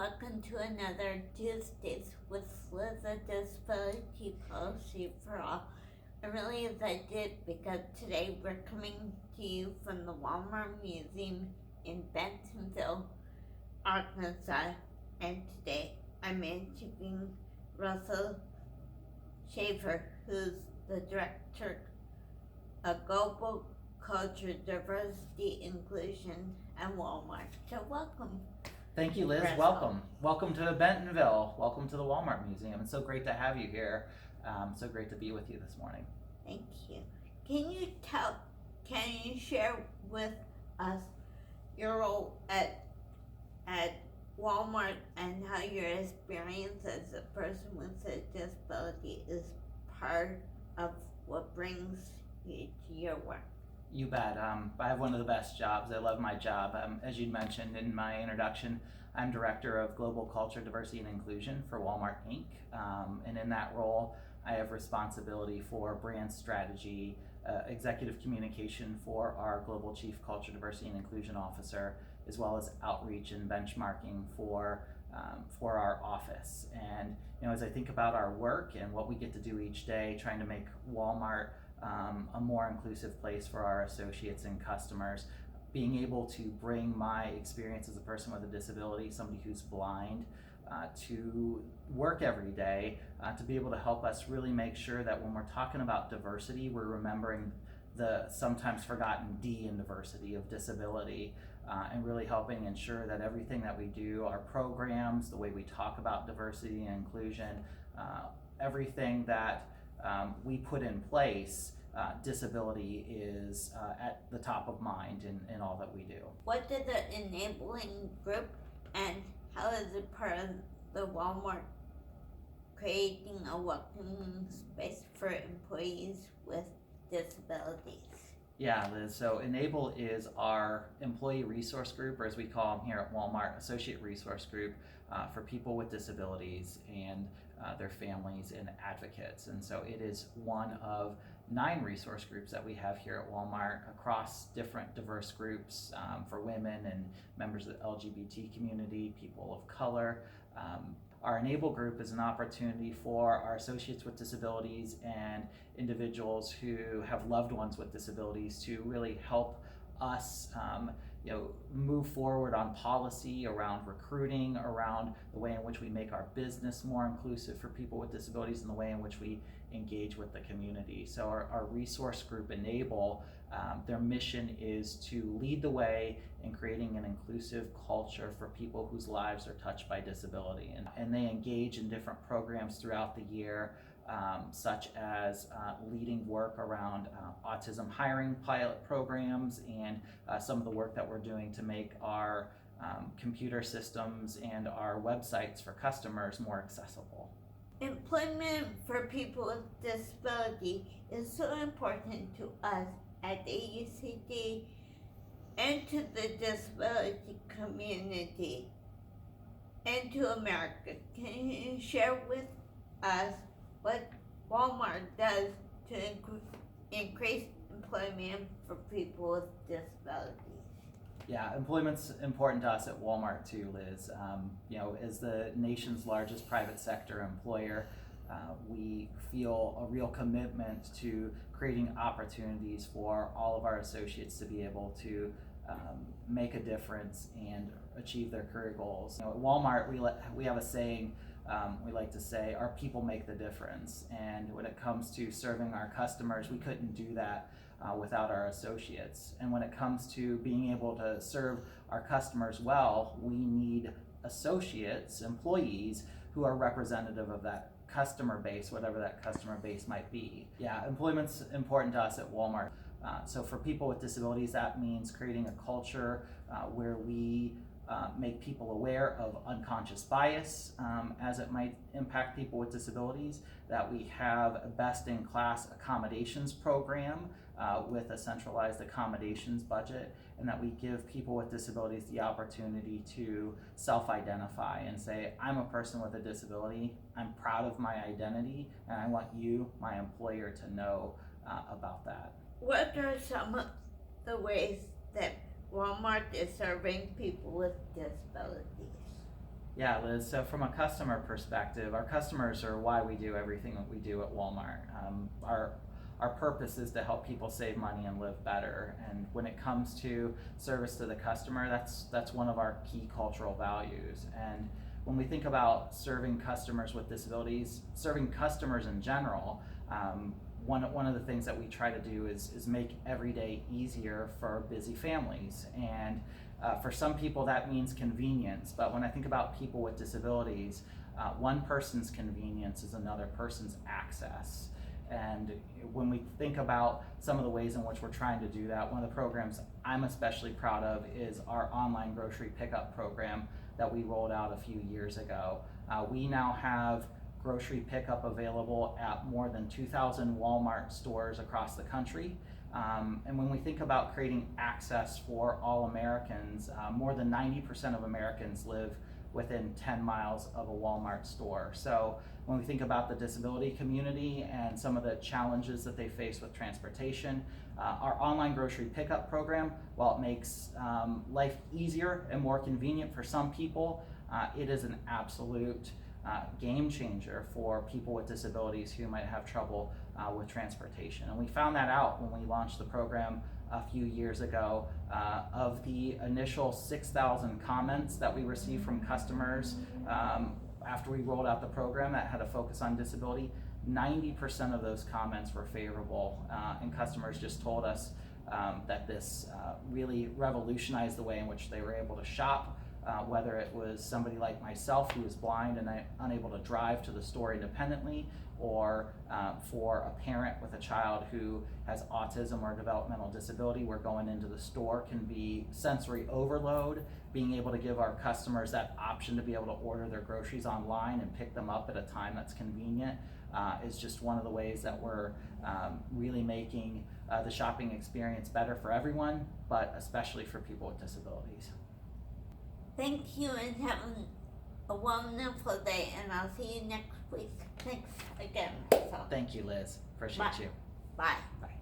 welcome to another Tuesdays with Liz, a disability policy for all. I'm really excited because today we're coming to you from the Walmart Museum in Bentonville, Arkansas, and today I'm interviewing Russell Shaffer, who's the Director of Global Culture, Diversity, Inclusion at Walmart. So welcome. Thank you, Liz. Russell. Welcome to Bentonville. Welcome to the Walmart Museum. It's so great to have you here. So great to be with you this morning. Thank you. Can you share with us your role at Walmart and how your experience as a person with a disability is part of what brings you to your work? You bet. I have one of the best jobs. I love my job. As you mentioned in my introduction, I'm Director of Global Culture, Diversity, and Inclusion for Walmart Inc. And in that role, I have responsibility for brand strategy, executive communication for our Global Chief Culture, Diversity, and Inclusion Officer, as well as outreach and benchmarking for our office. And as I think about our work and what we get to do each day, trying to make Walmart a more inclusive place for our associates and customers, being able to bring my experience as a person with a disability, somebody who's blind, to work every day, to be able to help us really make sure that when we're talking about diversity, we're remembering the sometimes forgotten D in diversity of disability, and really helping ensure that everything that we do, our programs, the way we talk about diversity and inclusion, everything that we put in place, disability is at the top of mind in all that we do. What is the enabling group and how is it part of the Walmart creating a welcoming space for employees with disabilities? Yeah, Liz. So Enable is our employee resource group, or as we call them here at Walmart, associate resource group for people with disabilities and their families and advocates. And so it is one of 9 resource groups that we have here at Walmart across different diverse groups for women and members of the LGBT community, people of color. Our Enable group is an opportunity for our associates with disabilities and individuals who have loved ones with disabilities to really help us move forward on policy around recruiting, around the way in which we make our business more inclusive for people with disabilities, and the way in which we engage with the community. So our resource group Enable, their mission is to lead the way in creating an inclusive culture for people whose lives are touched by disability. And they engage in different programs throughout the year, such as leading work around autism hiring pilot programs and some of the work that we're doing to make our computer systems and our websites for customers more accessible. Employment for people with disability is so important to us at AUCD and to the disability community and to America. Can you share with us what Walmart does to increase employment for people with disabilities? Yeah, employment's important to us at Walmart too, Liz. As the nation's largest private sector employer, we feel a real commitment to creating opportunities for all of our associates to be able to make a difference and achieve their career goals. At Walmart, we have a saying. We like to say, our people make the difference. And when it comes to serving our customers, we couldn't do that without our associates. And when it comes to being able to serve our customers well, we need associates, employees, who are representative of that customer base, whatever that customer base might be. Yeah, employment's important to us at Walmart. So for people with disabilities, that means creating a culture where we make people aware of unconscious bias as it might impact people with disabilities, that we have a best-in-class accommodations program with a centralized accommodations budget, and that we give people with disabilities the opportunity to self-identify and say, I'm a person with a disability, I'm proud of my identity, and I want you, my employer, to know about that. What are some of the ways that Walmart is serving people with disabilities? Yeah, Liz, so from a customer perspective, our customers are why we do everything that we do at Walmart. Our purpose is to help people save money and live better. And when it comes to service to the customer, that's one of our key cultural values. And when we think about serving customers with disabilities, serving customers in general, one of the things that we try to do is make every day easier for busy families. And for some people that means convenience, but when I think about people with disabilities, one person's convenience is another person's access. And when we think about some of the ways in which we're trying to do that, one of the programs I'm especially proud of is our online grocery pickup program that we rolled out a few years ago. We now have grocery pickup available at more than 2,000 Walmart stores across the country. And when we think about creating access for all Americans, more than 90% of Americans live within 10 miles of a Walmart store. So when we think about the disability community and some of the challenges that they face with transportation, our online grocery pickup program, while it makes life easier and more convenient for some people, it is an absolute game changer for people with disabilities who might have trouble with transportation. And we found that out when we launched the program a few years ago. Of the initial 6,000 comments that we received from customers after we rolled out the program that had a focus on disability, 90% of those comments were favorable, and customers just told us that this really revolutionized the way in which they were able to shop. Whether it was somebody like myself who is blind and unable to drive to the store independently, or for a parent with a child who has autism or developmental disability, where going into the store can be sensory overload. Being able to give our customers that option to be able to order their groceries online and pick them up at a time that's convenient is just one of the ways that we're really making the shopping experience better for everyone, but especially for people with disabilities. Thank you and have a wonderful day, and I'll see you next week. Thanks again. So, Thank you, Liz. Appreciate Bye. you. Bye. Bye.